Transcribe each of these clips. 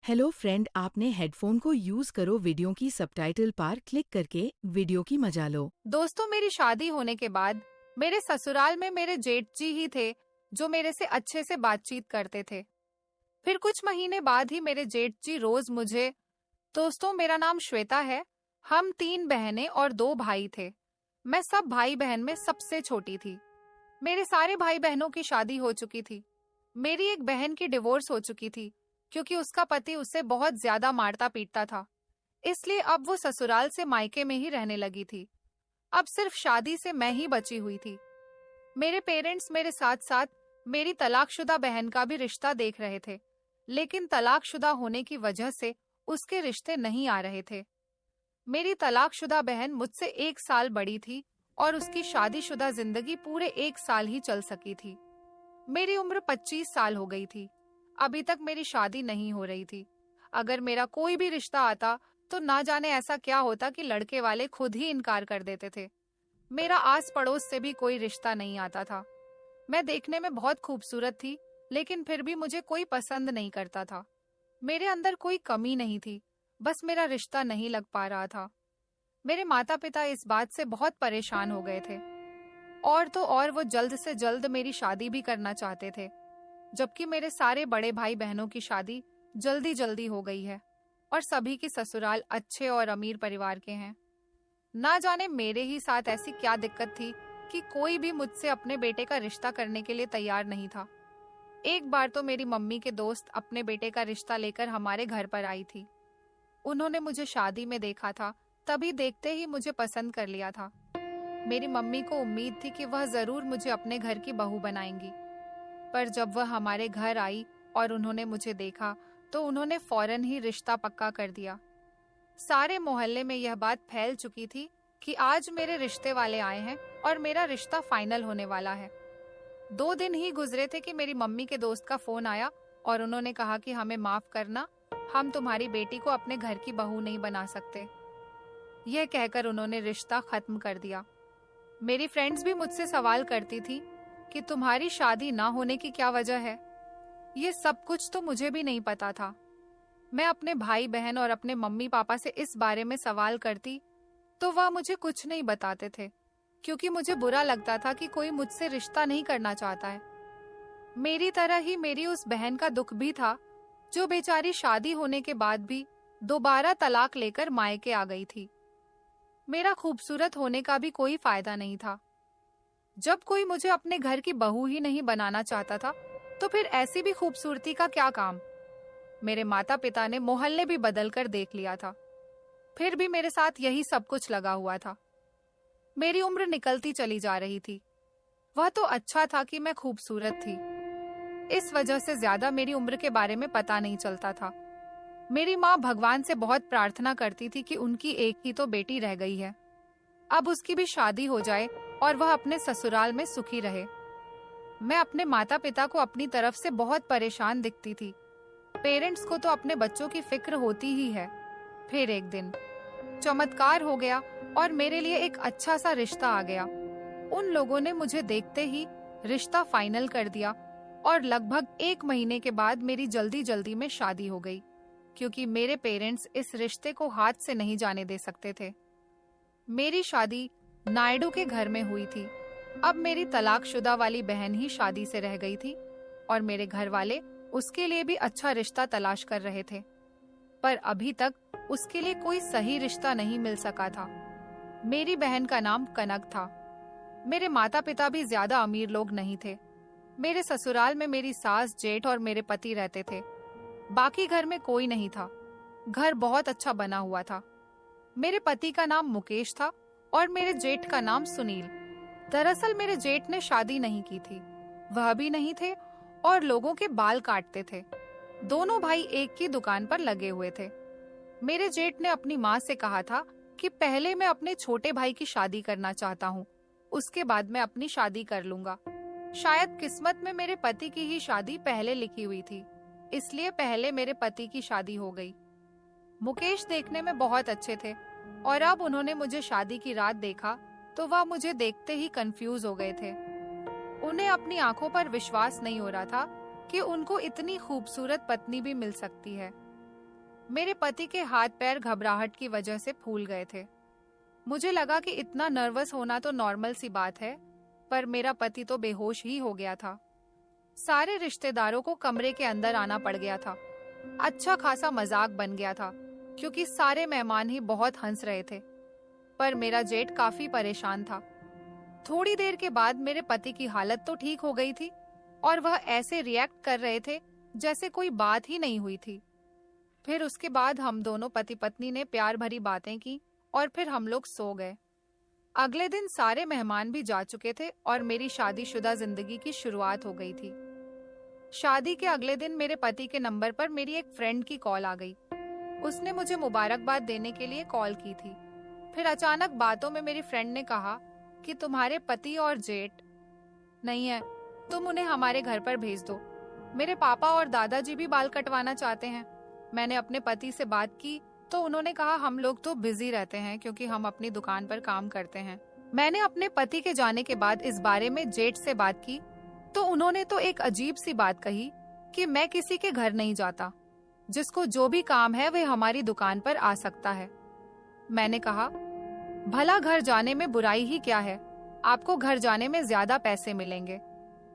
Hello friend, आपने headphone को use करो वीडियो की सबटाइटल पर क्लिक करके वीडियो की मजा लो। दोस्तों, मेरी शादी होने के बाद मेरे ससुराल में मेरे जेठ जी ही थे जो मेरे से अच्छे से बातचीत करते थे। फिर कुछ महीने बाद ही मेरे जेठ जी रोज मुझे, दोस्तों मेरा नाम श्वेता है, हम 3 बहनें और 2 भाई थे। मैं सब भाई बहन में सबसे छोटी थी। मेरे सारे भाई बहनों की शादी हो चुकी थी। मेरी एक बहन की डिवोर्स हो चुकी थी क्योंकि उसका पति उसे बहुत ज्यादा मारता पीटता था। इसलिए अब वो ससुराल से मायके में ही रहने लगी थी। अब सिर्फ शादी से मैं ही बची हुई थी। मेरे पेरेंट्स मेरे साथ साथ मेरी तलाकशुदा बहन का भी रिश्ता देख रहे थे, लेकिन तलाकशुदा होने की वजह से उसके रिश्ते नहीं आ रहे थे। मेरी तलाकशुदा बहन मुझसे 1 साल बड़ी थी और उसकी शादीशुदा जिंदगी पूरे 1 साल ही चल सकी थी। मेरी उम्र 25 साल हो गई थी। अभी तक मेरी शादी नहीं हो रही थी। अगर मेरा कोई भी रिश्ता आता तो ना जाने ऐसा क्या होता कि लड़के वाले खुद ही इनकार कर देते थे। मेरा आस पड़ोस से भी कोई रिश्ता नहीं आता था। मैं देखने में बहुत खूबसूरत थी, लेकिन फिर भी मुझे कोई पसंद नहीं करता था। मेरे अंदर कोई कमी नहीं थी, बस मेरा रिश्ता नहीं लग पा रहा था। मेरे माता पिता इस बात से बहुत परेशान हो गए थे और तो और वो जल्द से जल्द मेरी शादी भी करना चाहते थे, जबकि मेरे सारे बड़े भाई बहनों की शादी जल्दी जल्दी हो गई है और सभी की ससुराल अच्छे और अमीर परिवार के हैं। ना जाने मेरे ही साथ ऐसी क्या दिक्कत थी कि कोई भी मुझसे अपने बेटे का रिश्ता करने के लिए तैयार नहीं था। एक बार तो मेरी मम्मी के दोस्त अपने बेटे का रिश्ता लेकर हमारे घर पर आई थी। उन्होंने मुझे शादी में देखा था, तभी देखते ही मुझे पसंद कर लिया था। मेरी मम्मी को उम्मीद थी कि वह जरूर मुझे अपने घर की बहू बनाएंगी, पर जब वह हमारे घर आई और उन्होंने मुझे देखा तो उन्होंने फौरन ही रिश्ता पक्का कर दिया। सारे मोहल्ले में यह बात फैल चुकी थी कि आज मेरे रिश्ते वाले आए हैं और मेरा रिश्ता फाइनल होने वाला है। 2 दिन ही गुजरे थे कि मेरी मम्मी के दोस्त का फोन आया और उन्होंने कहा कि हमें माफ करना, हम तुम्हारी बेटी को अपने घर की बहू नहीं बना सकते। यह कहकर उन्होंने रिश्ता खत्म कर दिया। मेरी फ्रेंड्स भी मुझसे सवाल करती थी कि तुम्हारी शादी ना होने की क्या वजह है। ये सब कुछ तो मुझे भी नहीं पता था। मैं अपने भाई बहन और अपने मम्मी पापा से इस बारे में सवाल करती तो वह मुझे कुछ नहीं बताते थे, क्योंकि मुझे बुरा लगता था कि कोई मुझसे रिश्ता नहीं करना चाहता है। मेरी तरह ही मेरी उस बहन का दुख भी था जो बेचारी शादी होने के बाद भी दोबारा तलाक लेकर मायके आ गई थी। मेरा खूबसूरत होने का भी कोई फायदा नहीं था। जब कोई मुझे अपने घर की बहू ही नहीं बनाना चाहता था तो फिर ऐसी भी खूबसूरती का क्या काम। मेरे माता पिता ने मोहल्ले भी बदल कर देख लिया था, फिर भी मेरे साथ यही सब कुछ लगा हुआ था। मेरी उम्र निकलती चली जा रही थी। वह तो अच्छा था कि मैं खूबसूरत थी, इस वजह से ज्यादा मेरी उम्र के बारे में पता नहीं चलता था। मेरी माँ भगवान से बहुत प्रार्थना करती थी कि उनकी एक ही तो बेटी रह गई है, अब उसकी भी शादी हो जाए और वह अपने ससुराल में सुखी रहे। मैं अपने माता पिता को अपनी तरफ से बहुत परेशान दिखती थी। पेरेंट्स को तो अपने बच्चों की फिक्र होती ही है। फिर एक दिन चमत्कार हो गया और मेरे लिए एक अच्छा सा रिश्ता आ गया। उन लोगों ने मुझे देखते ही रिश्ता फाइनल कर दिया और लगभग 1 महीने के बाद मेरी जल्दी जल्दी में शादी हो गई, क्योंकि मेरे पेरेंट्स इस रिश्ते को हाथ से नहीं जाने दे सकते थे। मेरी शादी नायडू के घर में हुई थी। अब मेरी तलाकशुदा वाली बहन ही शादी से रह गई थी और मेरे घर वाले उसके लिए भी अच्छा रिश्ता तलाश कर रहे थे, पर अभी तक उसके लिए कोई सही रिश्ता नहीं मिल सका था। मेरी बहन का नाम कनक था। मेरे माता पिता भी ज्यादा अमीर लोग नहीं थे। मेरे ससुराल में मेरी सास, जेठ और मेरे पति रहते थे। बाकी घर में कोई नहीं था। घर बहुत अच्छा बना हुआ था। मेरे पति का नाम मुकेश था और मेरे जेठ का नाम सुनील। दरअसल मेरे जेठ ने शादी नहीं की थी, वह भी नहीं थे और लोगों के बाल काटते थे। दोनों भाई एक ही दुकान पर लगे हुए थे। मेरे जेठ ने अपनी माँ से कहा था कि पहले मैं अपने छोटे भाई की शादी करना चाहता हूँ, उसके बाद मैं अपनी शादी कर लूंगा। शायद किस्मत में मेरे पति की ही शादी पहले लिखी हुई थी, इसलिए पहले मेरे पति की शादी हो गई। मुकेश देखने में बहुत अच्छे थे और अब उन्होंने मुझे शादी की रात देखा तो वह मुझे देखते ही कंफ्यूज हो गए थे। उन्हें अपनी आंखों पर विश्वास नहीं हो रहा था कि उनको इतनी खूबसूरत पत्नी भी मिल सकती है। मेरे पति के हाथ पैर घबराहट की वजह से फूल गए थे। मुझे लगा कि इतना नर्वस होना तो नॉर्मल सी बात है, पर मेरा पति तो बेहोश ही हो गया था। सारे रिश्तेदारों को कमरे के अंदर आना पड़ गया था। अच्छा खासा मजाक बन गया था, क्योंकि सारे मेहमान ही बहुत हंस रहे थे। पर मेरा जेठ काफी परेशान था। थोड़ी देर के बाद मेरे पति की हालत तो ठीक हो गई थी और वह ऐसे रिएक्ट कर रहे थे जैसे कोई बात ही नहीं हुई थी। फिर उसके बाद हम दोनों पति पत्नी ने प्यार भरी बातें की और फिर हम लोग सो गए। अगले दिन सारे मेहमान भी जा चुके थे और मेरी शादीशुदा जिंदगी की शुरुआत हो गई थी। शादी के अगले दिन मेरे पति के नंबर पर मेरी एक फ्रेंड की कॉल आ गई। उसने मुझे मुबारकबाद देने के लिए कॉल की थी। फिर अचानक बातों में मेरी फ्रेंड ने कहा कि तुम्हारे पति और जेठ नहीं है, तुम उन्हें हमारे घर पर भेज दो। मेरे पापा और दादाजी भी बाल कटवाना चाहते हैं। मैंने अपने पति से बात की तो उन्होंने कहा हम लोग तो बिजी रहते हैं क्योंकि हम अपनी दुकान पर काम करते हैं। मैंने अपने पति के जाने के बाद इस बारे में जेठ से बात की तो उन्होंने तो एक अजीब सी बात कही कि मैं किसी के घर नहीं जाता, जिसको जो भी काम है वह हमारी दुकान पर आ सकता है। मैंने कहा भला घर जाने में बुराई ही क्या है, आपको घर जाने में ज्यादा पैसे मिलेंगे,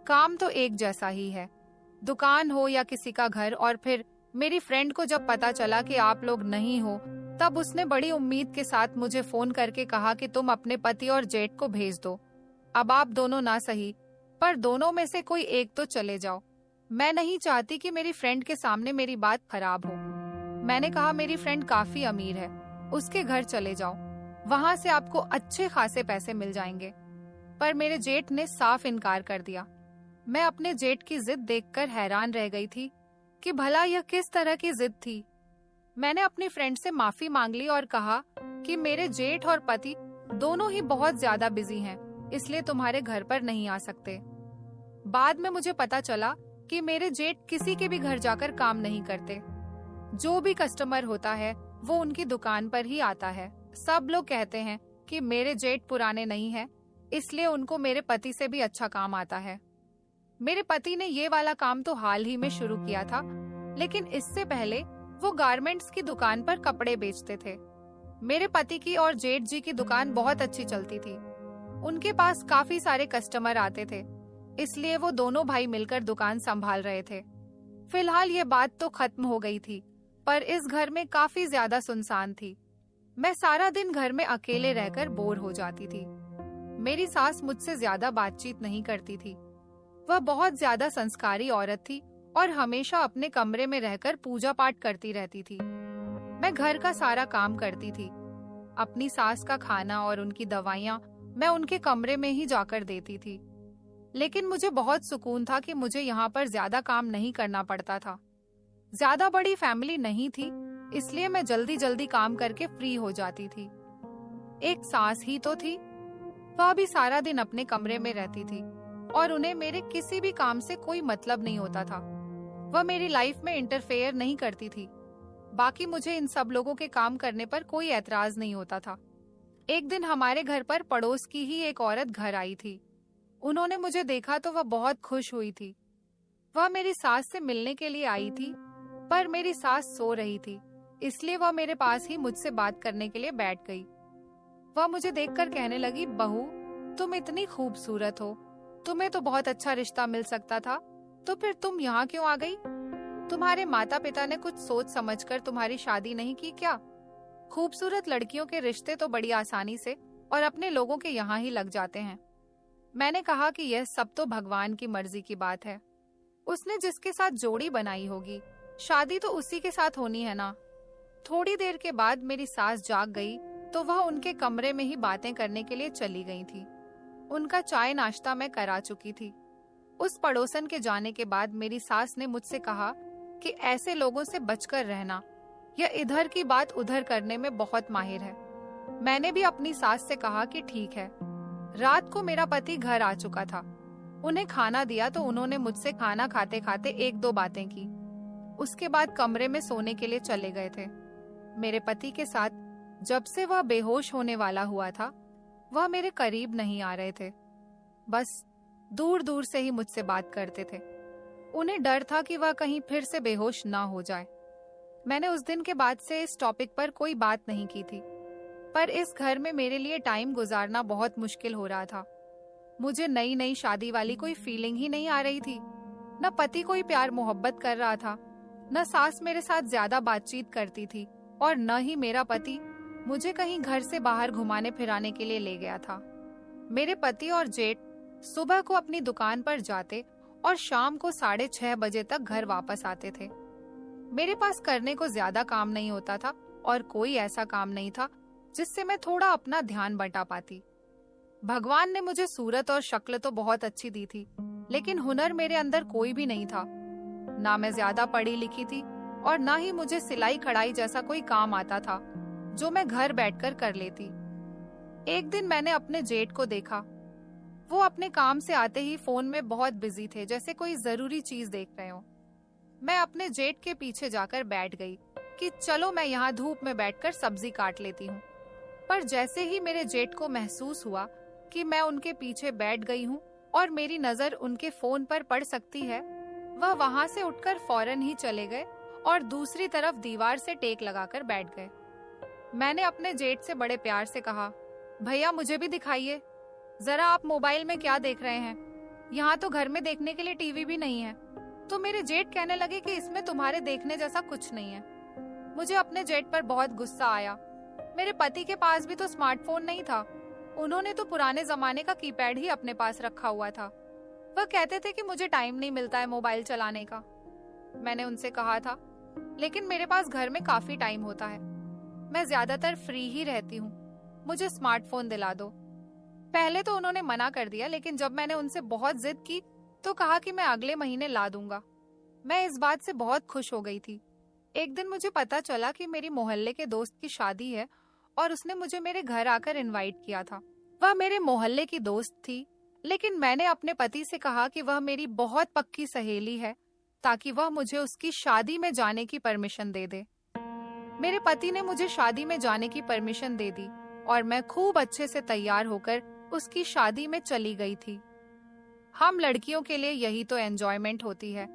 काम तो एक जैसा ही है, दुकान हो या किसी का घर। और फिर मेरी फ्रेंड को जब पता चला कि आप लोग नहीं हो, तब उसने बड़ी उम्मीद के साथ मुझे फोन करके कहा कि तुम अपने पति और जेठ को भेज दो। अब आप दोनों ना सही, पर दोनों में से कोई एक तो चले जाओ। मैं नहीं चाहती कि मेरी फ्रेंड के सामने मेरी बात खराब हो। मैंने कहा मेरी फ्रेंड काफी अमीर है, उसके घर चले जाओ, वहां से आपको अच्छे खासे पैसे मिल जाएंगे। पर मेरे जेठ ने साफ इनकार कर दिया। मैं अपने जेठ की जिद देखकर हैरान रह गई थी कि भला यह किस तरह की जिद थी। मैंने अपनी फ्रेंड से माफी मांग ली और कहा कि मेरे जेठ और पति दोनों ही बहुत ज्यादा बिजी हैं, इसलिए तुम्हारे घर पर नहीं आ सकते। बाद में मुझे पता चला कि मेरे जेठ किसी के भी घर जाकर काम नहीं करते। जो भी कस्टमर होता है वो उनकी दुकान पर ही आता है। सब लोग कहते हैं कि मेरे जेठ पुराने नहीं हैं, इसलिए उनको मेरे पति से भी अच्छा काम आता है। मेरे पति ने ये वाला काम तो हाल ही में शुरू किया था, लेकिन इससे पहले वो गारमेंट्स की दुकान पर कपड़े बेचते थे। मेरे पति की और जेठ जी की दुकान बहुत अच्छी चलती थी। उनके पास काफी सारे कस्टमर आते थे, इसलिए वो दोनों भाई मिलकर दुकान संभाल रहे थे। फिलहाल ये बात तो खत्म हो गई थी, पर इस घर में काफी ज्यादा सुनसान थी। मैं सारा दिन घर में अकेले रहकर बोर हो जाती थी। मेरी सास मुझसे ज्यादा बातचीत नहीं करती थी। वह बहुत ज्यादा संस्कारी औरत थी और हमेशा अपने कमरे में रहकर पूजा पाठ करती रहती थी। मैं घर का सारा काम करती थी। अपनी सास का खाना और उनकी दवाइयाँ मैं उनके कमरे में ही जाकर देती थी। लेकिन मुझे बहुत सुकून था कि मुझे यहाँ पर ज्यादा काम नहीं करना पड़ता था। ज्यादा बड़ी फैमिली नहीं थी, इसलिए मैं जल्दी जल्दी काम करके फ्री हो जाती थी। एक सास ही तो थी, वह भी सारा दिन अपने कमरे में रहती थी और उन्हें मेरे किसी भी काम से कोई मतलब नहीं होता था। वह मेरी लाइफ में इंटरफेयर नहीं करती थी। बाकी मुझे इन सब लोगों के काम करने पर कोई एतराज नहीं होता था। एक दिन हमारे घर पर पड़ोस की ही एक औरत घर आई थी। उन्होंने मुझे देखा तो वह बहुत खुश हुई थी। वह मेरी सास से मिलने के लिए आई थी, पर मेरी सास सो रही थी, इसलिए वह मेरे पास ही मुझसे बात करने के लिए बैठ गई। वह मुझे देखकर कहने लगी, बहू तुम इतनी खूबसूरत हो, तुम्हें तो बहुत अच्छा रिश्ता मिल सकता था, तो फिर तुम यहाँ क्यों आ गई? तुम्हारे माता पिता ने कुछ सोच समझकर तुम्हारी शादी नहीं की क्या? खूबसूरत लड़कियों के रिश्ते तो बड़ी आसानी से और अपने लोगों के यहाँ ही लग जाते हैं। मैंने कहा कि यह सब तो भगवान की मर्जी की बात है। उसने जिसके साथ जोड़ी बनाई होगी, शादी तो उसी के साथ होनी है ना। थोड़ी देर के बाद मेरी सास जाग गई तो वह उनके कमरे में ही बातें करने के लिए चली गई थी। उनका चाय नाश्ता मैं करा चुकी थी। उस पड़ोसन के जाने के बाद मेरी सास ने मुझसे कहा कि ऐसे लोगों से बचकर रहना, यह इधर की बात उधर करने में बहुत माहिर है। मैंने भी अपनी सास से कहा कि ठीक है। रात को मेरा पति घर आ चुका था। उन्हें खाना दिया तो उन्होंने मुझसे खाना खाते खाते एक दो बातें की। उसके बाद कमरे में सोने के लिए चले गए थे। मेरे पति के साथ जब से वह बेहोश होने वाला हुआ था, वह मेरे करीब नहीं आ रहे थे। बस दूर दूर से ही मुझसे बात करते थे। उन्हें डर था कि वह कहीं फिर से बेहोश ना हो जाए। मैंने उस दिन के बाद से इस टॉपिक पर कोई बात नहीं की थी, पर इस घर में मेरे लिए टाइम गुजारना बहुत मुश्किल हो रहा था। मुझे नई नई शादी वाली कोई फीलिंग ही नहीं आ रही थी। न पति कोई प्यार मोहब्बत कर रहा था, न सास मेरे साथ ज्यादा बातचीत करती थी, और न ही मेरा पति मुझे कहीं घर से बाहर घुमाने फिराने के लिए ले गया था। मेरे पति और जेठ सुबह को अपनी दुकान पर जाते और शाम को 6:30 बजे तक घर वापस आते थे। मेरे पास करने को ज्यादा काम नहीं होता था और कोई ऐसा काम नहीं था जिससे मैं थोड़ा अपना ध्यान बटा पाती। भगवान ने मुझे सूरत और शक्ल तो बहुत अच्छी दी थी, लेकिन हुनर मेरे अंदर कोई भी नहीं था। ना मैं ज्यादा पढ़ी लिखी थी और ना ही मुझे सिलाई कढ़ाई जैसा कोई काम आता था जो मैं घर बैठकर कर लेती। एक दिन मैंने अपने जेठ को देखा। वो अपने काम से आते ही फोन में बहुत बिजी थे, जैसे कोई जरूरी चीज देख रहे हो। मैं अपने जेठ के पीछे जाकर बैठ गई कि चलो मैं यहाँ धूप में बैठकर सब्जी काट लेती हूँ। पर जैसे ही मेरे जेठ को महसूस हुआ कि मैं उनके पीछे बैठ गई हूँ और मेरी नजर उनके फोन पर पड़ सकती है, वह वहां से उठकर फौरन ही चले गए और दूसरी तरफ दीवार से टेक लगाकर बैठ गए। मैंने अपने जेठ से बड़े प्यार से कहा, भैया मुझे भी दिखाइए जरा, आप मोबाइल में क्या देख रहे हैं? यहाँ तो घर में देखने के लिए टीवी भी नहीं है। तो मेरे जेठ कहने लगे कि इसमें तुम्हारे देखने जैसा कुछ नहीं है। मुझे अपने जेठ पर बहुत गुस्सा आया। मेरे पति के पास भी तो स्मार्टफोन नहीं था, उन्होंने तो पुराने जमाने का कीपैड ही अपने पास रखा हुआ था। वह कहते थे कि मुझे टाइम नहीं मिलता है मोबाइल चलाने का। मैंने उनसे कहा था, लेकिन मेरे पास घर में काफी टाइम होता है, मैं ज्यादातर फ्री ही रहती हूँ, मुझे स्मार्टफोन दिला दो। पहले तो उन्होंने मना कर दिया, लेकिन जब मैंने उनसे बहुत जिद की तो कहा कि मैं अगले महीने ला दूंगा। मैं इस बात से बहुत खुश हो गई थी। एक दिन मुझे पता चला कि मेरी मोहल्ले के दोस्त की शादी है और उसने मुझे मेरे घर आकर इनवाइट किया था। वह मेरे मोहल्ले की दोस्त थी, लेकिन मैंने अपने पति से कहा कि वह मेरी बहुत पक्की सहेली है, ताकि वह मुझे उसकी शादी में जाने की परमिशन दे दे। मेरे पति ने मुझे शादी में जाने की परमिशन दे दी और मैं खूब अच्छे से तैयार होकर उसकी शादी में चली गई थी। हम लड़कियों के लिए यही तो एंजॉयमेंट होती है,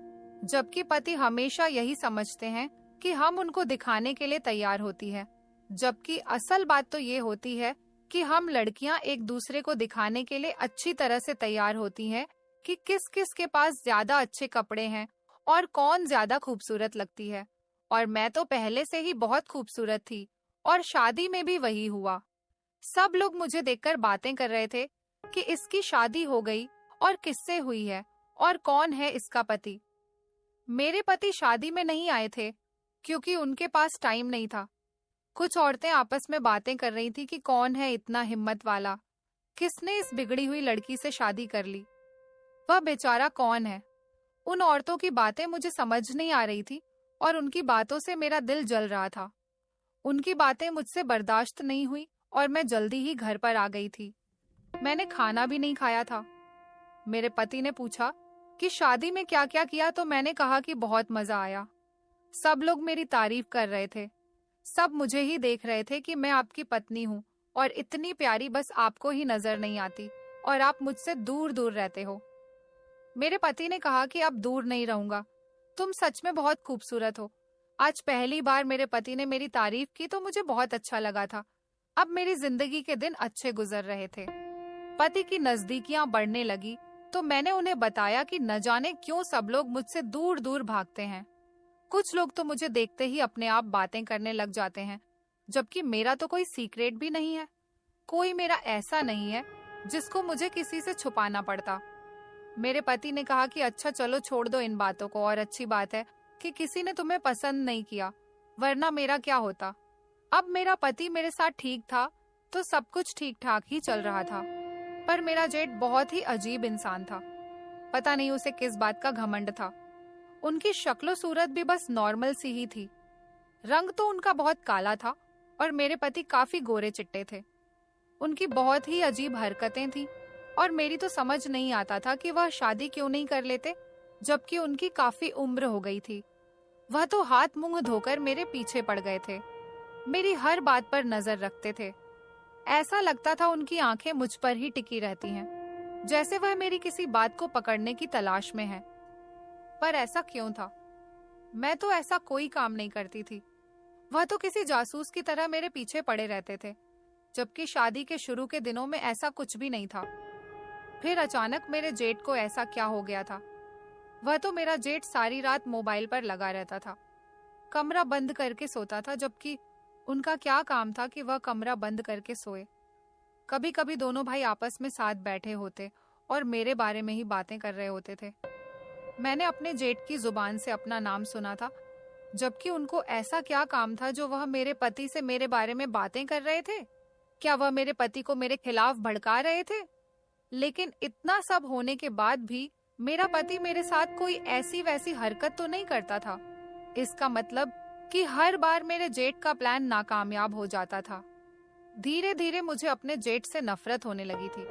जबकि पति हमेशा यही समझते हैं कि हम उनको दिखाने के लिए तैयार होती है, जबकि असल बात तो ये होती है कि हम लड़कियां एक दूसरे को दिखाने के लिए अच्छी तरह से तैयार होती हैं कि किस किस के पास ज्यादा अच्छे कपड़े हैं और कौन ज्यादा खूबसूरत लगती है। और मैं तो पहले से ही बहुत खूबसूरत थी और शादी में भी वही हुआ। सब लोग मुझे देखकर बातें कर रहे थे कि इसकी शादी हो गई और किससे हुई है और कौन है इसका पति। मेरे पति शादी में नहीं आए थे क्योंकि उनके पास टाइम नहीं था। कुछ औरतें आपस में बातें कर रही थी कि कौन है इतना हिम्मत वाला, किसने इस बिगड़ी हुई लड़की से शादी कर ली, वह बेचारा कौन है। उन औरतों की बातें मुझे समझ नहीं आ रही थी और उनकी बातों से मेरा दिल जल रहा था। उनकी बातें मुझसे बर्दाश्त नहीं हुई और मैं जल्दी ही घर पर आ गई थी। मैंने खाना भी नहीं खाया था। मेरे पति ने पूछा कि शादी में क्या क्या किया, तो मैंने कहा कि बहुत मजा आया। सब लोग मेरी तारीफ कर रहे थे, सब मुझे ही देख रहे थे कि मैं आपकी पत्नी हूँ और इतनी प्यारी बस आपको ही नजर नहीं आती और आप मुझसे दूर दूर रहते हो। मेरे पति ने कहा कि अब दूर नहीं रहूंगा, तुम सच में बहुत खूबसूरत हो। आज पहली बार मेरे पति ने मेरी तारीफ की तो मुझे बहुत अच्छा लगा था। अब मेरी जिंदगी के दिन अच्छे गुजर रहे थे। पति की नजदीकियां बढ़ने लगी तो मैंने उन्हें बताया कि न जाने क्यों सब लोग मुझसे दूर दूर भागते हैं। कुछ लोग तो मुझे देखते ही अपने आप बातें करने लग जाते हैं, जबकि मेरा तो कोई सीक्रेट भी नहीं है। कोई मेरा ऐसा नहीं है जिसको मुझे किसी से छुपाना पड़ता। मेरे पति ने कहा कि अच्छा चलो छोड़ दो इन बातों को, और अच्छी बात है कि किसी ने तुम्हें पसंद नहीं किया, वरना मेरा क्या होता। अब मेरा पति मेरे साथ ठीक था तो सब कुछ ठीक ठाक ही चल रहा था, पर मेरा जेठ बहुत ही अजीब इंसान था। पता नहीं उसे किस बात का घमंड था। उनकी शक्लो सूरत भी बस नॉर्मल सी ही थी। रंग तो उनका बहुत काला था और मेरे पति काफी गोरे चिट्टे थे। उनकी बहुत ही अजीब हरकतें थी और मेरी तो समझ नहीं आता था कि वह शादी क्यों नहीं कर लेते, जबकि उनकी काफी उम्र हो गई थी। वह तो हाथ मुंह धोकर मेरे पीछे पड़ गए थे, मेरी हर बात पर नजर रखते थे। ऐसा लगता था उनकी आंखें मुझ पर ही टिकी रहती हैं, जैसे वह मेरी किसी बात को पकड़ने की तलाश में है। पर ऐसा क्यों था? मैं तो ऐसा कोई काम नहीं करती थी। वह तो किसी जासूस की तरह मेरे पीछे पड़े रहते थे, जबकि शादी के शुरू के दिनों में ऐसा कुछ भी नहीं था। फिर अचानक मेरे जेठ को ऐसा क्या हो गया था? वह तो मेरा जेठ सारी रात मोबाइल पर लगा रहता था, कमरा बंद करके सोता था, जबकि उनका क्या काम था कि वह कमरा बंद करके सोए। कभी कभी दोनों भाई आपस में साथ बैठे होते और मेरे बारे में ही बातें कर रहे होते थे। मैंने अपने जेठ की जुबान से अपना नाम सुना था, जबकि उनको ऐसा क्या काम था जो वह मेरे पति से मेरे बारे में बातें कर रहे थे? क्या वह मेरे पति को मेरे खिलाफ भड़का रहे थे? लेकिन इतना सब होने के बाद भी मेरा पति मेरे साथ कोई ऐसी वैसी हरकत तो नहीं करता था। इसका मतलब कि हर बार मेरे जेठ का प्लान नाकामयाब हो जाता था। धीरे धीरे मुझे अपने जेठ से नफरत होने लगी थी,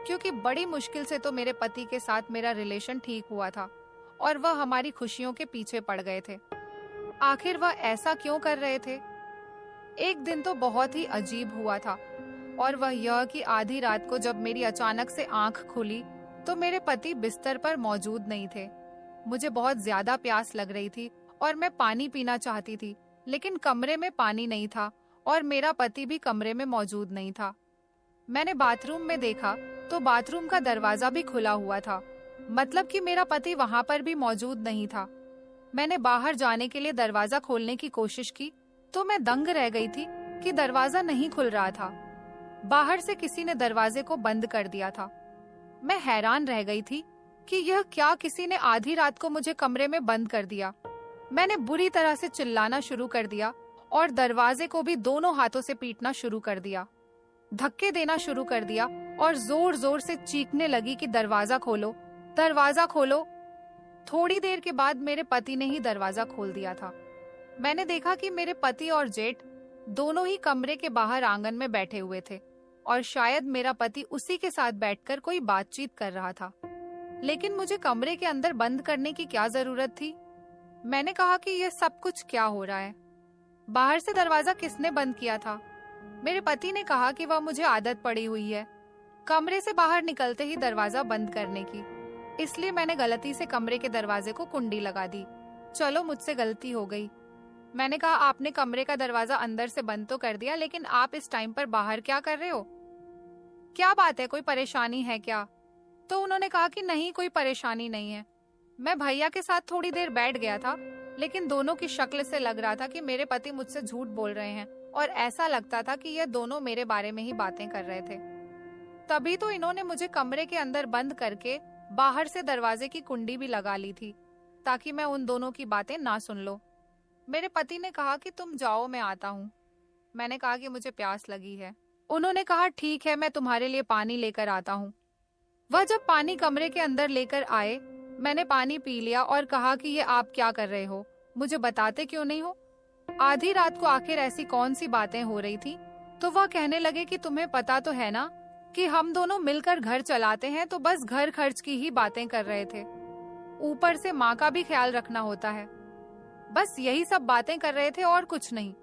क्योंकि बड़ी मुश्किल से तो मेरे पति के साथ मेरा रिलेशन ठीक हुआ था और वह हमारी खुशियों के पीछे पड़ गए थे। आखिर वह ऐसा क्यों कर रहे थे? एक दिन तो बहुत ही अजीब हुआ था, और वह यह कि आधी रात को जब मेरी अचानक से आंख खुली तो मेरे पति बिस्तर पर मौजूद नहीं थे। मुझे बहुत ज्यादा प्यास लग रही थी और मैं पानी पीना चाहती थी, लेकिन कमरे में पानी नहीं था और मेरा पति भी कमरे में मौजूद नहीं था। मैंने बाथरूम में देखा तो बाथरूम का दरवाजा भी खुला हुआ था, मतलब कि मेरा पति वहां पर भी मौजूद नहीं था। मैंने बाहर जाने के लिए दरवाजा खोलने की कोशिश की तो मैं दंग रह गई थी कि दरवाजा नहीं खुल रहा था। बाहर से किसी ने दरवाजे को बंद कर दिया था। मैं हैरान रह गई थी कि यह क्या, किसी ने आधी रात को मुझे कमरे में बंद कर दिया। मैंने बुरी तरह से चिल्लाना शुरू कर दिया और दरवाजे को भी दोनों हाथों से पीटना शुरू कर दिया, धक्के देना शुरू कर दिया और जोर जोर से चीखने लगी कि दरवाजा खोलो, दरवाजा खोलो। थोड़ी देर के बाद मेरे पति ने ही दरवाजा खोल दिया था। मैंने देखा कि मेरे पति और जेठ दोनों ही कमरे के बाहर आंगन में बैठे हुए थे और शायद मेरा पति उसी के साथ बैठकर कोई बातचीत कर रहा था। लेकिन मुझे कमरे के अंदर बंद करने की क्या जरूरत थी? मैंने कहा कि यह सब कुछ क्या हो रहा है? बाहर से दरवाजा किसने बंद किया था? मेरे पति ने कहा कि वह मुझे आदत पड़ी हुई है कमरे से बाहर निकलते ही दरवाजा बंद करने की, इसलिए मैंने गलती से कमरे के दरवाजे को कुंडी लगा दी। चलो, मुझसे गलती हो गई। मैंने कहा, आपने कमरे का दरवाजा अंदर से बंद तो कर दिया, लेकिन आप इस टाइम पर बाहर क्या कर रहे हो? क्या बात है, कोई परेशानी है क्या? तो उन्होंने कहा कि नहीं, कोई परेशानी नहीं है। मैं भैया के साथ थोड़ी देर बैठ गया था, लेकिन दोनों की शक्ल से लग रहा था कि मेरे पति मुझसे झूठ बोल रहे हैं और ऐसा लगता था कि ये दोनों मेरे बारे में ही बातें कर रहे थे। तभी तो इन्होंने मुझे कमरे के अंदर बंद करके बाहर से दरवाजे की कुंडी भी लगा ली थी, ताकि मैं उन दोनों की बातें ना सुन लो। मेरे पति ने कहा कि तुम जाओ, मैं आता हूँ। मैंने कहा कि मुझे प्यास लगी है। उन्होंने कहा ठीक है, मैं तुम्हारे लिए पानी लेकर आता हूँ। वह जब पानी कमरे के अंदर लेकर आए, मैंने पानी पी लिया और कहा कि ये आप क्या कर रहे हो, मुझे बताते क्यों नहीं हो? आधी रात को आखिर ऐसी कौन सी बातें हो रही थी? तो वह कहने लगे कि तुम्हें पता तो है ना कि हम दोनों मिलकर घर चलाते हैं, तो बस घर खर्च की ही बातें कर रहे थे। ऊपर से माँ का भी ख्याल रखना होता है। बस यही सब बातें कर रहे थे और कुछ नहीं।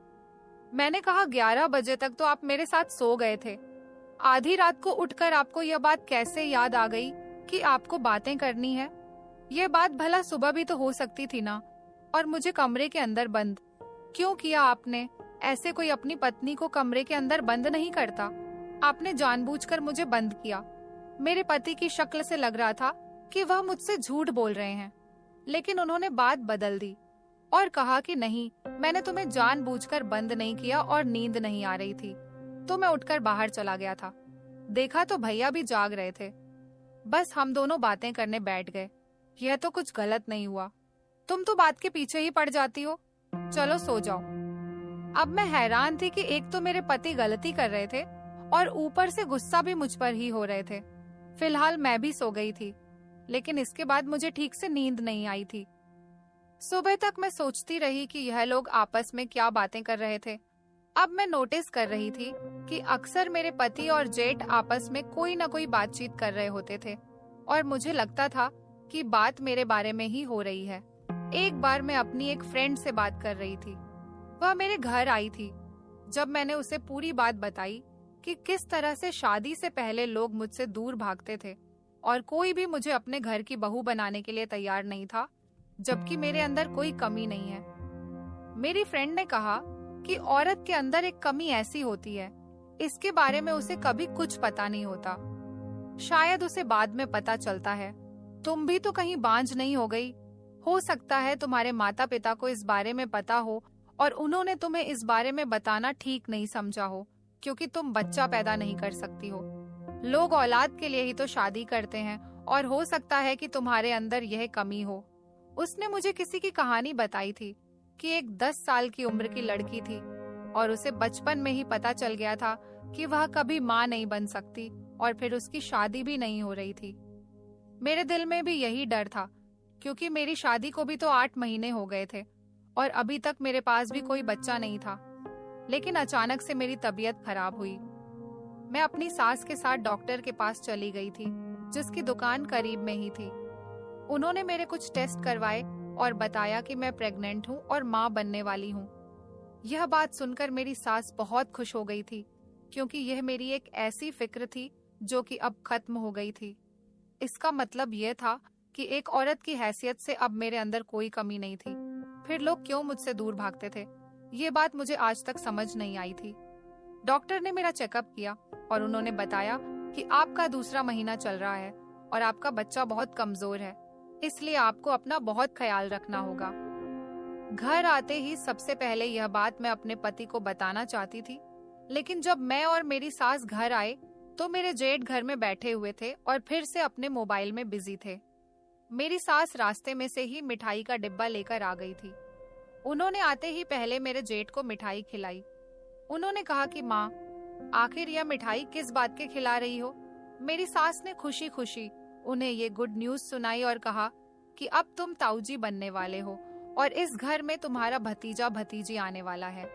मैंने कहा 11 बजे तक तो आप मेरे साथ सो गए थे। आधी रात को उठकर आपको यह बात कैसे याद आ गई कि आपको बातें करनी है? यह बात भला सुबह भी तो हो सकती थी ना। और मुझे कमरे के अंदर बंद क्यों किया आपने? ऐसे कोई अपनी पत्नी को कमरे के अंदर बंद नहीं करता। आपने जानबूझकर मुझे बंद किया। मेरे पति की शक्ल से लग रहा था कि वह मुझसे झूठ बोल रहे हैं, लेकिन उन्होंने बात बदल दी और कहा कि नहीं, मैंने तुम्हें जानबूझकर बंद नहीं किया और नींद नहीं आ रही थी, तो मैं उठकर बाहर चला गया था। देखा तो भैया भी जाग रहे थे। बस हम दोनों बातें करने बैठ गए। यह तो कुछ गलत नहीं हुआ। तुम तो बात के पीछे ही पड़ जाती हो। चलो सो जाओ। अब मैं हैरान थी कि एक तो मेरे पति गलती कर रहे थे और ऊपर से गुस्सा भी मुझ पर ही हो रहे थे। फिलहाल मैं भी सो गई थी, लेकिन इसके बाद मुझे ठीक से नींद नहीं आई थी। सुबह तक मैं सोचती रही कि यह लोग आपस में क्या बातें कर रहे थे। अब मैं नोटिस कर रही थी कि अक्सर मेरे पति और जेठ आपस में कोई ना कोई बातचीत कर रहे होते थे और मुझे लगता था कि बात मेरे बारे में ही हो रही है। एक बार मैं अपनी एक फ्रेंड से बात कर रही थी। वह मेरे घर आई थी। जब मैंने उसे पूरी बात बताई कि किस तरह से शादी से पहले लोग मुझसे दूर भागते थे और कोई भी मुझे अपने घर की बहू बनाने के लिए तैयार नहीं था, जबकि मेरे अंदर कोई कमी नहीं है। मेरी फ्रेंड ने कहा कि औरत के अंदर एक कमी ऐसी होती है, इसके बारे में उसे कभी कुछ पता नहीं होता। शायद उसे बाद में पता चलता है। तुम भी तो कहीं बांझ नहीं हो गई। हो सकता है तुम्हारे माता पिता को इस बारे में पता हो और उन्होंने तुम्हें इस बारे में बताना ठीक नहीं समझा हो, क्योंकि तुम बच्चा पैदा नहीं कर सकती हो। लोग औलाद के लिए ही तो शादी करते हैं और हो सकता है कि तुम्हारे अंदर यह कमी हो। उसने मुझे किसी की कहानी बताई थी कि एक 10 साल की उम्र की लड़की थी और उसे बचपन में ही पता चल गया था कि वह कभी माँ नहीं बन सकती और फिर उसकी शादी भी नहीं हो रही थी। मेरे दिल में भी यही डर था, क्योंकि मेरी शादी को भी तो 8 महीने हो गए थे और अभी तक मेरे पास भी कोई बच्चा नहीं था। लेकिन अचानक से मेरी तबीयत खराब हुई। मैं अपनी सास के साथ डॉक्टर के पास चली गई थी, जिसकी दुकान करीब में ही थी। उन्होंने मेरे कुछ टेस्ट करवाए और बताया कि मैं प्रेग्नेंट हूँ और माँ बनने वाली हूँ। यह बात सुनकर मेरी सास बहुत खुश हो गई थी, क्योंकि यह मेरी एक ऐसी फिक्र थी जो कि अब खत्म हो गई थी। इसका मतलब यह था कि एक औरत की हैसियत से अब मेरे अंदर कोई कमी नहीं थी। फिर लोग क्यों मुझसे दूर भागते थे, ये बात मुझे आज तक समझ नहीं आई थी। डॉक्टर ने मेरा चेकअप किया और उन्होंने बताया कि आपका दूसरा महीना चल रहा है और आपका बच्चा बहुत कमजोर है, इसलिए आपको अपना बहुत ख्याल रखना होगा। घर आते ही सबसे पहले यह बात मैं अपने पति को बताना चाहती थी, लेकिन जब मैं और मेरी सास घर आए तो मेरे जेठ घर में बैठे हुए थे और फिर से अपने मोबाइल में बिजी थे। मेरी सास रास्ते में से ही मिठाई का डिब्बा लेकर आ गई थी। उन्होंने आते ही पहले मेरे जेठ को मिठाई खिलाई। उन्होंने कहा कि माँ, आखिर यह मिठाई किस बात के खिला रही हो। मेरी सास ने खुशी खुशी उन्हें ये गुड न्यूज सुनाई और कहा कि अब तुम ताऊजी बनने वाले हो और इस घर में तुम्हारा भतीजा भतीजी आने वाला है।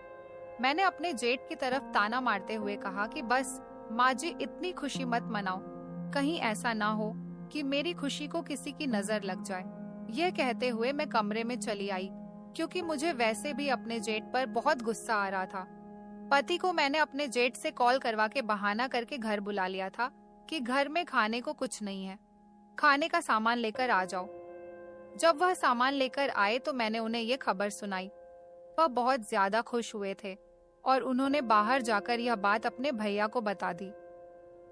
मैंने अपने जेठ की तरफ ताना मारते हुए कहा कि बस माँ जी, इतनी खुशी मत मनाओ, कहीं ऐसा ना हो कि मेरी खुशी को किसी की नजर लग जाए। यह कहते हुए मैं कमरे में चली आई, क्योंकि मुझे वैसे भी अपने जेठ पर बहुत गुस्सा आ रहा था। पति को मैंने अपने जेठ से कॉल करवा के बहाना करके घर बुला लिया था कि घर में खाने को कुछ नहीं है, खाने का सामान लेकर आ जाओ। जब वह सामान लेकर आए तो मैंने उन्हें ये खबर सुनाई। वह बहुत ज्यादा खुश हुए थे और उन्होंने बाहर जाकर यह बात अपने भैया को बता दी।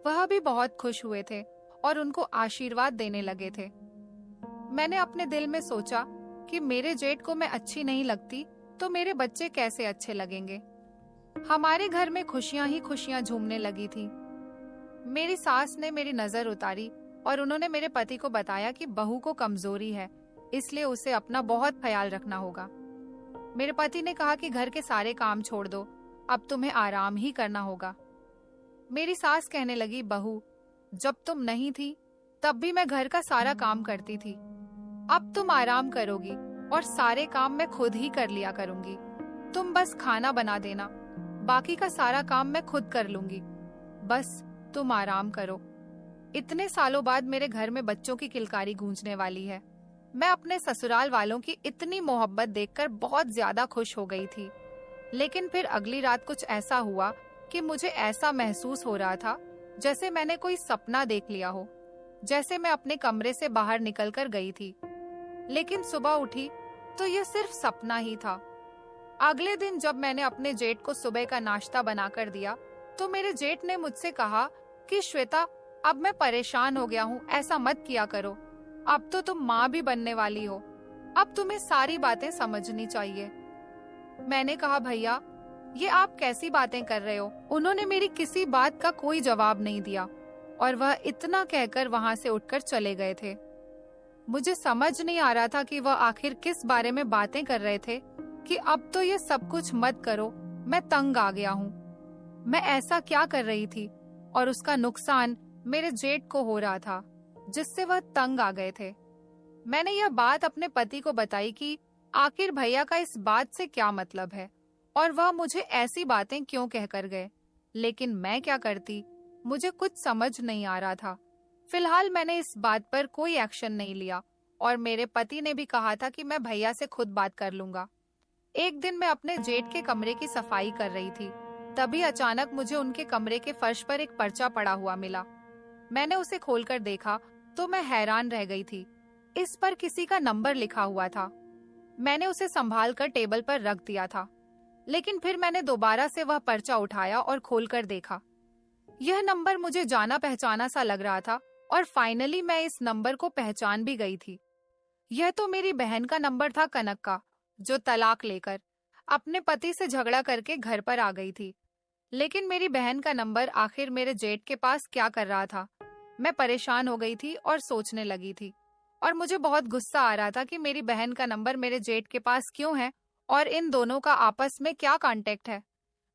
वह भी बहुत खुश हुए थे और उनको आशीर्वाद देने लगे थे। मैंने अपने दिल में सोचा कि मेरे जेठ को मैं अच्छी नहीं लगती तो मेरे बच्चे कैसे अच्छे लगेंगे। हमारे घर में खुशियां ही खुशियां झूमने लगी थी। मेरी सास ने मेरी नजर उतारी और उन्होंने मेरे पति को बताया कि बहू को कमजोरी है, इसलिए उसे अपना बहुत ख्याल रखना होगा। मेरे पति ने कहा कि घर के सारे काम छोड़ दो, अब तुम्हें आराम ही करना होगा। मेरी सास कहने लगी, बहू, जब तुम नहीं थी तब भी मैं घर का सारा काम करती थी। अब तुम आराम करोगी और सारे काम मैं खुद ही कर लिया करूंगी। तुम बस खाना बना देना, बाकी का सारा काम मैं खुद कर लूंगी। बस तुम आराम करो। इतने सालों बाद मेरे घर में बच्चों की किलकारी गूंजने वाली है। मैं अपने ससुराल वालों की इतनी मोहब्बत देखकर बहुत ज्यादा खुश हो गई थी। लेकिन फिर अगली रात कुछ ऐसा हुआ कि मुझे ऐसा महसूस हो रहा था जैसे मैंने कोई सपना देख लिया हो, जैसे मैं अपने कमरे से बाहर निकलकर गई थी। लेकिन सुबह उठी तो यह सिर्फ सपना ही था। अगले दिन जब मैंने अपने जेठ को सुबह का नाश्ता बनाकर दिया तो मेरे जेठ ने मुझसे कहा कि श्वेता, अब मैं परेशान हो गया हूँ, ऐसा मत किया करो। अब तो तुम माँ भी बनने वाली हो, अब तुम्हें सारी बातें समझनी चाहिए। मैंने कहा, भैया, ये आप कैसी बातें कर रहे हो। उन्होंने मेरी किसी बात का कोई जवाब नहीं दिया और वह इतना कहकर वहां से उठकर चले गए थे। मुझे समझ नहीं आ रहा था कि वह आखिर किस बारे में बातें कर रहे थे कि अब तो ये सब कुछ मत करो, मैं तंग आ गया हूँ। मैं ऐसा क्या कर रही थी और उसका नुकसान मेरे जेठ को हो रहा था, जिससे वह तंग आ गए थे। मैंने यह बात अपने पति को बताई कि आखिर भैया का इस बात से क्या मतलब है और वह मुझे ऐसी बातें क्यों कहकर गए। लेकिन मैं क्या करती, मुझे कुछ समझ नहीं आ रहा था। फिलहाल मैंने इस बात पर कोई एक्शन नहीं लिया और मेरे पति ने भी कहा था कि मैं भैया से खुद बात कर लूंगा। एक दिन मैं अपने जेठ के कमरे की सफाई कर रही थी, तभी अचानक मुझे उनके कमरे के फर्श पर एक पर्चा पड़ा हुआ मिला। मैंने उसे खोलकर देखा तो मैं हैरान रह गई थी। इस पर किसी का नंबर लिखा हुआ था। मैंने उसे संभाल कर टेबल पर रख दिया था, लेकिन फिर मैंने दोबारा से वह पर्चा उठाया और खोलकर देखा। यह नंबर मुझे जाना पहचाना सा लग रहा था और फाइनली मैं इस नंबर को पहचान भी गई थी। यह तो मेरी बहन का नंबर था, कनक का, जो तलाक लेकर अपने पति से झगड़ा करके घर पर आ गई थी। लेकिन मेरी बहन का नंबर आखिर मेरे जेठ के पास क्या कर रहा था? मैं परेशान हो गई थी और सोचने लगी थी, और मुझे बहुत गुस्सा आ रहा था कि मेरी बहन का नंबर मेरे जेठ के पास क्यों है और इन दोनों का आपस में क्या कांटेक्ट है।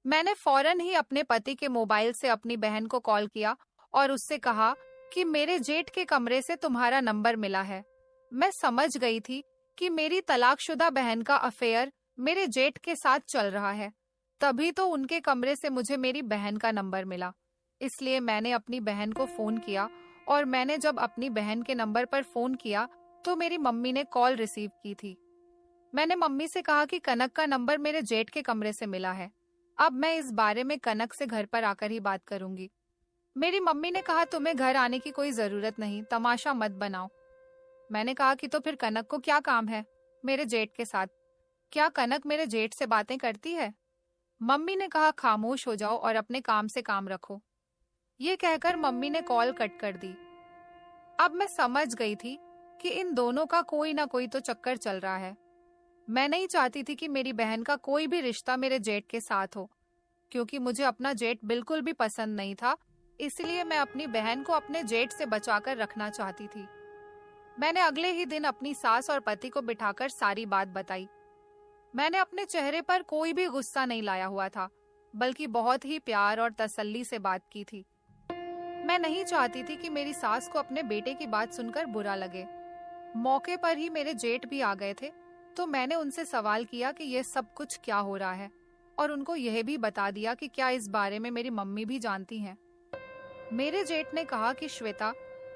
मैंने फौरन ही अपने पति के मोबाइल से अपनी बहन को कॉल किया और उससे कहा कि मेरे जेठ के कमरे से तुम्हारा नंबर मिला है। मैं समझ गई थी कि मेरी तलाकशुदा बहन का अफेयर मेरे जेठ के साथ चल रहा है, तभी तो उनके कमरे से मुझे मेरी बहन का नंबर मिला। इसलिए मैंने अपनी बहन को फोन किया, और मैंने जब अपनी बहन के नंबर पर फोन किया तो मेरी मम्मी ने कॉल रिसीव की थी। मैंने मम्मी से कहा कि कनक का नंबर मेरे जेठ के कमरे से मिला है। अब मैं इस बारे में कनक से घर पर आकर ही बात करूंगी। मेरी मम्मी ने कहा, तुम्हें घर आने की कोई जरूरत नहीं, तमाशा मत बनाओ। मैंने कहा कि तो फिर कनक को क्या काम है मेरे जेठ के साथ? क्या कनक मेरे जेठ से बातें करती है? मम्मी ने कहा, खामोश हो जाओ और अपने काम से काम रखो। ये कहकर मम्मी ने कॉल कट कर दी। अब मैं समझ गई थी कि इन दोनों का कोई ना कोई तो चक्कर चल रहा है। मैं नहीं चाहती थी कि मेरी बहन का कोई भी रिश्ता मेरे जेठ के साथ हो, क्योंकि मुझे अपना जेठ बिल्कुल भी पसंद नहीं था। इसलिए मैं अपनी बहन को अपने जेठ से बचाकर रखना चाहती थी। मैंने अगले ही दिन अपनी सास और पति को बिठाकर सारी बात बताई। मैंने अपने चेहरे पर कोई भी गुस्सा नहीं लाया हुआ था, बल्कि बहुत ही प्यार और तसल्ली से बात की थी। मैं नहीं चाहती थी कि मेरी सास को अपने बेटे की बात सुनकर बुरा लगे। मौके पर ही मेरे जेठ भी आ गए थे, तो मैंने उनसे सवाल किया कि यह सब कुछ क्या हो रहा है, और उनको यह भी बता दिया कि क्या इस बारे में मेरी मम्मी भी जानती हैं। मेरे जेठ ने कहा कि श्वेता,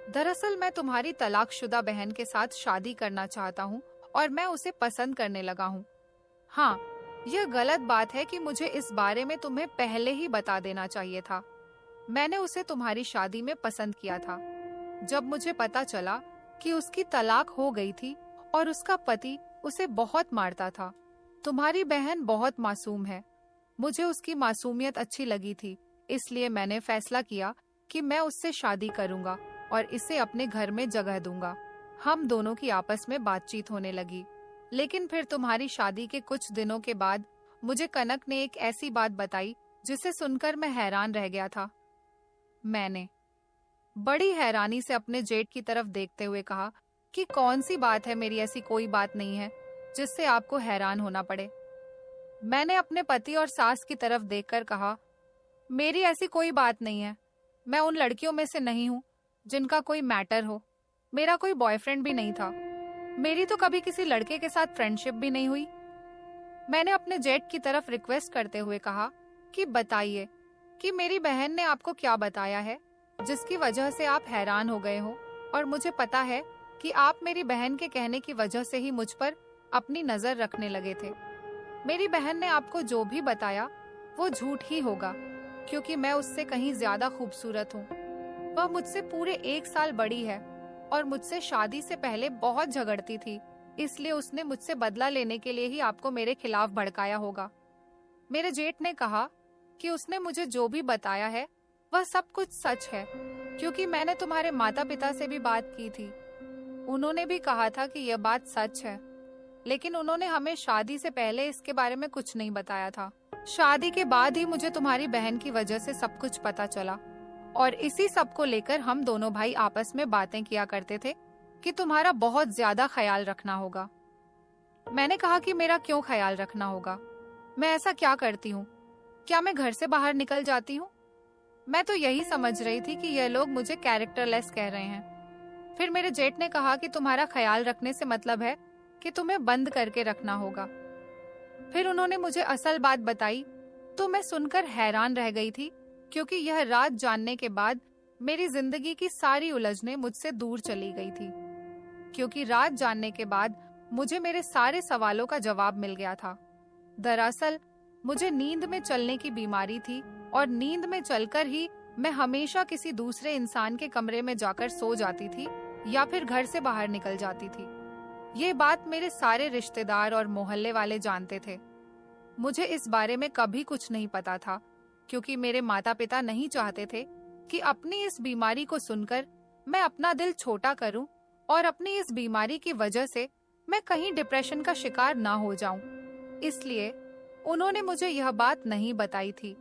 दरअसल मैं तुम्हारी तलाकशुदा बहन के साथ शादी करना चाहता हूँ और मैं उसे पसंद करने लगा हूँ। हाँ, यह गलत बात है कि मुझे इस बारे में तुम्हें पहले ही बता देना चाहिए था। मैंने उसे तुम्हारी शादी में पसंद किया था। जब मुझे पता चला कि उसकी तलाक हो गई थी और उसका पति उसे बहुत मारता था। तुम्हारी बहन बहुत मासूम है, मुझे उसकी मासूमियत अच्छी लगी थी, इसलिए मैंने फैसला किया कि मैं उससे शादी करूंगा और इसे अपने घर में जगह दूंगा। हम दोनों की आपस में बातचीत होने लगी। लेकिन फिर तुम्हारी शादी के कुछ दिनों के बाद मुझे कनक ने एक ऐसी बात बताई जिसे सुनकर मैं हैरान रह गया था। मैंने बड़ी हैरानी से अपने जेठ की तरफ देखते हुए कहा कि कौन सी बात है, मेरी ऐसी कोई बात नहीं है जिससे आपको हैरान होना पड़े। मैंने अपने पति और सास की तरफ देखकर कहा, मेरी ऐसी कोई बात नहीं है। मैं उन लड़कियों में से नहीं हूँ जिनका कोई मैटर हो। मेरा कोई बॉयफ्रेंड भी नहीं था। मेरी तो कभी किसी लड़के के साथ फ्रेंडशिप भी नहीं हुई। मैंने अपने जेठ की तरफ रिक्वेस्ट करते हुए कहा कि बताइए कि मेरी बहन ने आपको क्या बताया है जिसकी वजह से आप हैरान हो गए हो, और मुझे पता है कि आप मेरी बहन के कहने की वजह से ही मुझ पर अपनी नजर रखने लगे थे। मेरी बहन ने आपको जो भी बताया वो झूठ ही होगा, क्योंकि मैं उससे कहीं ज्यादा खूबसूरत हूँ। वह मुझसे पूरे 1 साल बड़ी है और मुझसे शादी से पहले बहुत झगड़ती थी, इसलिए उसने मुझसे बदला लेने के लिए ही आपको मेरे खिलाफ भड़काया होगा। मेरे जेठ ने कहा कि उसने मुझे जो भी बताया है वह सब कुछ सच है, क्योंकि मैंने तुम्हारे माता पिता से भी बात की थी। उन्होंने भी कहा था कि यह बात सच है, लेकिन उन्होंने हमें शादी से पहले इसके बारे में कुछ नहीं बताया था। शादी के बाद ही मुझे तुम्हारी बहन की वजह से सब कुछ पता चला, और इसी सब को लेकर हम दोनों भाई आपस में बातें किया करते थे कि तुम्हारा बहुत ज्यादा ख्याल रखना होगा। मैंने कहा कि मेरा क्यों ख्याल रखना होगा? मैं ऐसा क्या करती हूँ? क्या मैं घर से बाहर निकल जाती हूँ? मैं तो यही समझ रही थी कि यह लोग मुझे कैरेक्टरलेस कह रहे हैं। फिर मेरे जेठ ने कहा कि तुम्हारा ख्याल रखने से मतलब है कि तुम्हें बंद करके रखना होगा। फिर उन्होंने मुझे असल बात बताई, तो मैं सुनकर हैरान रह गई थी, क्योंकि यह रात जानने के बाद मेरी जिंदगी की सारी उलझनें मुझसे दूर चली गई थी। क्योंकि रात जानने के बाद मुझे मेरे सारे सवालों का जवाब मिल गया था। दरअसल मुझे नींद में चलने की बीमारी थी, और नींद में चलकर ही मैं हमेशा किसी दूसरे इंसान के कमरे में जाकर सो जाती थी या फिर घर से बाहर निकल जाती थी। ये बात मेरे सारे रिश्तेदार और मोहल्ले वाले जानते थे। मुझे इस बारे में कभी कुछ नहीं पता था, क्योंकि मेरे माता पिता नहीं चाहते थे कि अपनी इस बीमारी को सुनकर मैं अपना दिल छोटा करूं और अपनी इस बीमारी की वजह से मैं कहीं डिप्रेशन का शिकार ना हो जाऊं। इसलिए उन्होंने मुझे यह बात नहीं बताई थी।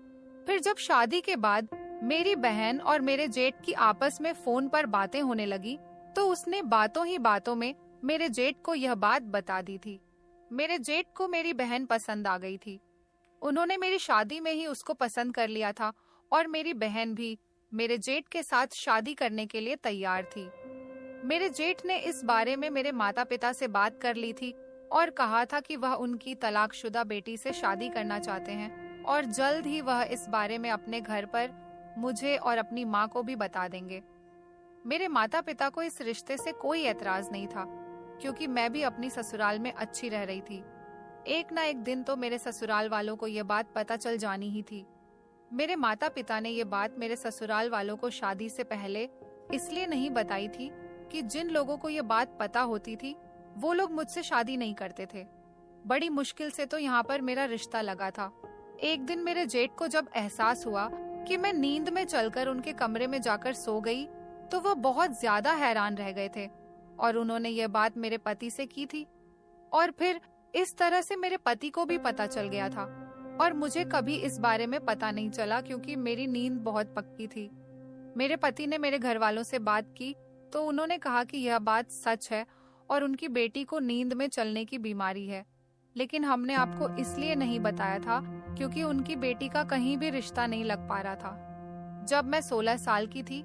फिर जब शादी के बाद मेरी बहन और मेरे जेठ की आपस में फोन पर बातें होने लगी, तो उसने बातों ही बातों में मेरे जेठ को यह बात बता दी थी। मेरे जेठ को मेरी बहन पसंद आ गई थी। उन्होंने मेरी शादी में ही उसको पसंद कर लिया था और मेरी बहन भी मेरे जेठ के साथ शादी करने के लिए तैयार थी। मेरे जेठ ने इस बारे में मेरे माता पिता से बात कर ली थी और कहा था कि वह उनकी तलाकशुदा बेटी से शादी करना चाहते हैं और जल्द ही वह इस बारे में अपने घर पर मुझे और अपनी माँ को भी बता देंगे। मेरे माता पिता को इस रिश्ते से कोई एतराज नहीं था, क्योंकि मैं भी अपनी ससुराल में अच्छी रह रही थी। एक ना एक दिन तो मेरे ससुराल वालों को यह बात पता चल जानी ही थी। मेरे माता पिता ने यह बात मेरे ससुराल वालों को शादी से पहले इसलिए नहीं बताई थी कि जिन लोगों को यह बात पता होती थी वो लोग मुझसे शादी नहीं करते थे। बड़ी मुश्किल से तो यहाँ पर मेरा रिश्ता लगा था। एक दिन मेरे जेठ को जब एहसास हुआ कि मैं नींद में चलकर उनके कमरे में जाकर सो गई, तो वह बहुत ज्यादा हैरान रह गए थे और उन्होंने यह बात मेरे पति से की थी। और फिर इस तरह से मेरे पति को भी पता चल गया था और मुझे कभी इस बारे में पता नहीं चला, क्योंकि मेरी नींद बहुत पक्की थी। मेरे पति ने मेरे घर वालों से बात की तो उन्होंने कहा कि यह बात सच है और उनकी बेटी को नींद में चलने की बीमारी है, लेकिन हमने आपको इसलिए नहीं बताया था क्योंकि उनकी बेटी का कहीं भी रिश्ता नहीं लग पा रहा था। जब मैं 16 साल की थी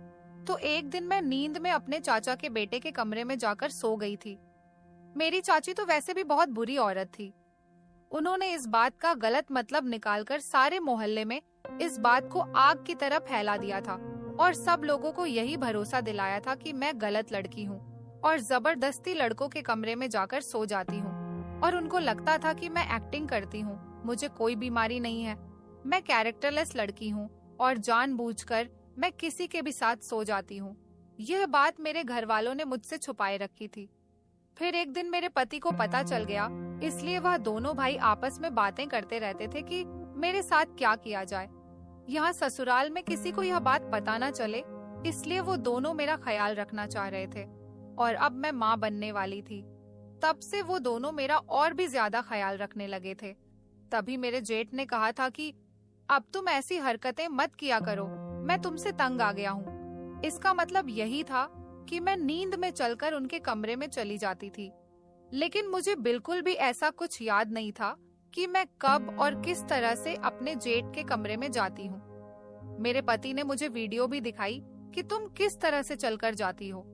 तो एक दिन मैं नींद में अपने चाचा के बेटे के कमरे में जाकर सो गई थी। मेरी चाची तो वैसे भी बहुत बुरी औरत थी। उन्होंने इस बात का गलत मतलब निकालकर सारे मोहल्ले में इस बात को आग की तरह फैला दिया था और सब लोगों को यही भरोसा दिलाया था कि मैं गलत लड़की हूँ और जबरदस्ती लड़कों के कमरे में जाकर सो जाती हूँ। और उनको लगता था कि मैं एक्टिंग करती हूँ, मुझे कोई बीमारी नहीं है, मैं कैरेक्टरलेस लड़की हूँ और जानबूझकर मैं किसी के भी साथ सो जाती हूँ। यह बात मेरे घर वालों ने मुझसे छुपाए रखी थी। फिर एक दिन मेरे पति को पता चल गया, इसलिए वह दोनों भाई आपस में बातें करते रहते थे कि मेरे साथ क्या किया जाए। यहाँ ससुराल में किसी को यह बात पता न चले, इसलिए वो दोनों मेरा ख्याल रखना चाह रहे थे और अब मैं माँ बनने वाली थी। तब से वो दोनों मेरा और भी ज्यादा ख्याल रखने लगे थे। तभी मेरे जेठ ने कहा था कि अब तुम ऐसी हरकतें मत किया करो, मैं तुमसे तंग आ गया हूँ। इसका मतलब यही था कि मैं नींद में चलकर उनके कमरे में चली जाती थी, लेकिन मुझे बिल्कुल भी ऐसा कुछ याद नहीं था कि मैं कब और किस तरह से अपने जेठ के कमरे में जाती हूँ। मेरे पति ने मुझे वीडियो भी दिखाई कि तुम किस तरह से चलकर जाती हो।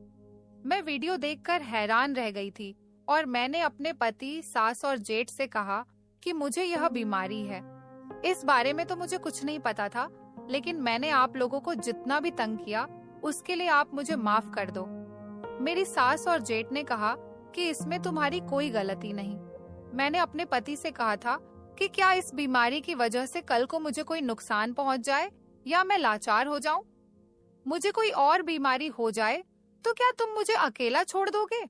मैं वीडियो देखकर हैरान रह गई थी और मैंने अपने पति, सास और जेठ से कहा कि मुझे यह बीमारी है। इस बारे में तो मुझे कुछ नहीं पता था, लेकिन मैंने आप लोगों को जितना भी तंग किया उसके लिए आप मुझे माफ कर दो। मेरी सास और जेठ ने कहा कि इसमें तुम्हारी कोई गलती नहीं। मैंने अपने पति से कहा था कि क्या इस बीमारी की वजह से कल को मुझे कोई नुकसान पहुंच जाए या मैं लाचार हो जाऊं, मुझे कोई और बीमारी हो जाए तो क्या तुम मुझे अकेला छोड़ दोगे?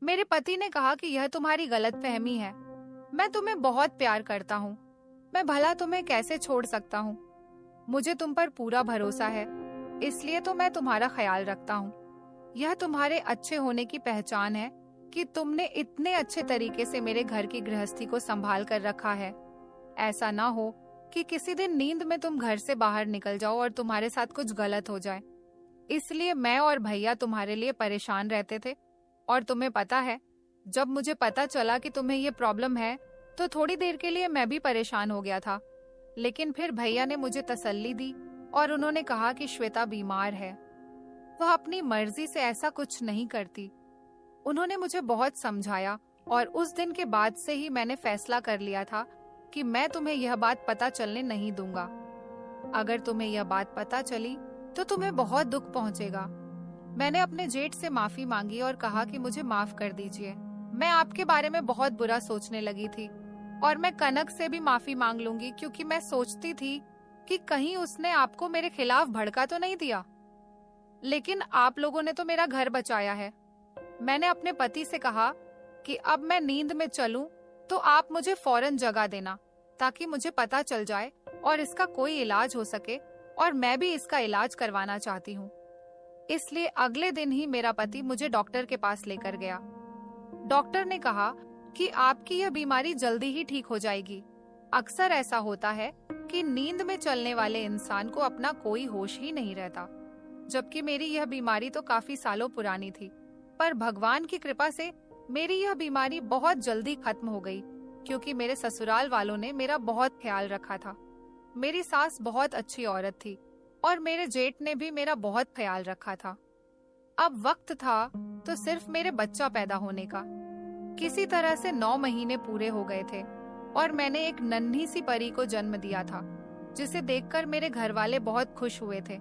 मेरे पति ने कहा कि यह तुम्हारी गलतफहमी है, मैं तुम्हें बहुत प्यार करता हूँ, मैं भला तुम्हें कैसे छोड़ सकता हूँ। मुझे तुम पर पूरा भरोसा है, इसलिए तो मैं तुम्हारा ख्याल रखता हूँ। यह तुम्हारे अच्छे होने की पहचान है कि तुमने इतने अच्छे तरीके से मेरे घर की गृहस्थी को संभाल कर रखा है। ऐसा ना हो कि किसी दिन नींद में तुम घर से बाहर निकल जाओ और तुम्हारे साथ कुछ गलत हो जाए। इसलिए मैं और भैया तुम्हारे लिए परेशान रहते थे। और तुम्हें पता है, जब मुझे पता चला कि तुम्हें ये प्रॉब्लम है तो थोड़ी देर के लिए मैं भी परेशान हो गया था, लेकिन फिर भैया ने मुझे तसल्ली दी और उन्होंने कहा कि श्वेता बीमार है, वह अपनी मर्जी से ऐसा कुछ नहीं करती। उन्होंने मुझे बहुत समझाया और उस दिन के बाद से ही मैंने फैसला कर लिया था कि मैं तुम्हें यह बात पता चलने नहीं दूंगा। अगर तुम्हें यह बात पता चली तो तुम्हें बहुत दुख पहुंचेगा। मैंने अपने जेठ से माफी मांगी और कहा कि मुझे माफ कर दीजिए, मैं आपके बारे में बहुत बुरा सोचने लगी थी और मैं कनक से भी माफी मांग लूंगी, क्योंकि मैं सोचती थी कि कहीं उसने आपको मेरे खिलाफ भड़का तो नहीं दिया। लेकिन आप लोगों ने तो मेरा घर बचाया है। मैंने अपने पति से कहा कि अब मैं नींद में चलूं तो आप मुझे फौरन जगा देना, ताकि मुझे पता चल जाए और इसका कोई इलाज हो सके, और मैं भी इसका इलाज करवाना चाहती हूँ। इसलिए अगले दिन ही मेरा पति मुझे डॉक्टर के पास लेकर गया। डॉक्टर ने कहा कि आपकी यह बीमारी जल्दी ही ठीक हो जाएगी। अक्सर ऐसा होता है कि नींद में चलने वाले इंसान को अपना कोई होश ही नहीं रहता, जबकि मेरी यह बीमारी तो काफी सालों पुरानी थी। पर भगवान की कृपा से मेरी यह बीमारी बहुत जल्दी खत्म हो गई, क्योंकि मेरे ससुराल वालों ने मेरा बहुत ख्याल रखा था। मेरी सास बहुत अच्छी औरत थी और मेरे जेठ ने भी मेरा बहुत ख्याल रखा था। अब वक्त था तो सिर्फ मेरे बच्चा पैदा होने का। किसी तरह से 9 महीने पूरे हो गए थे और मैंने एक नन्ही सी परी को जन्म दिया था, जिसे देखकर मेरे घर वाले बहुत खुश हुए थे।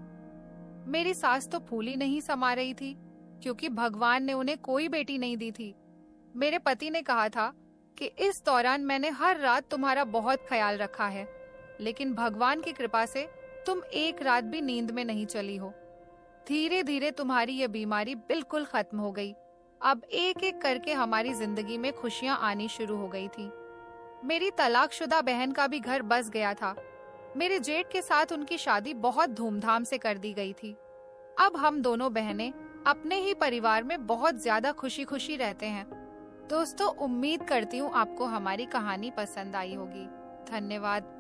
मेरी सास तो फूली नहीं समा रही थी, क्योंकि भगवान ने उन्हें कोई बेटी नहीं दी थी। मेरे पति ने कहा था कि इस दौरान मैंने हर रात तुम्हारा बहुत ख्याल रखा है, लेकिन भगवान की कृपा से तुम एक रात भी नींद में नहीं चली हो। धीरे धीरे तुम्हारी यह बीमारी बिल्कुल खत्म हो गई। अब एक एक करके हमारी जिंदगी में खुशियां आनी शुरू हो गई थी। मेरी तलाकशुदा बहन का भी घर बस गया था। मेरे जेठ के साथ उनकी शादी बहुत धूमधाम से कर दी गई थी। अब हम दोनों बहनें अपने ही परिवार में बहुत ज्यादा खुशी खुशी रहते हैं। दोस्तों, उम्मीद करती हूँ आपको हमारी कहानी पसंद आई होगी। धन्यवाद।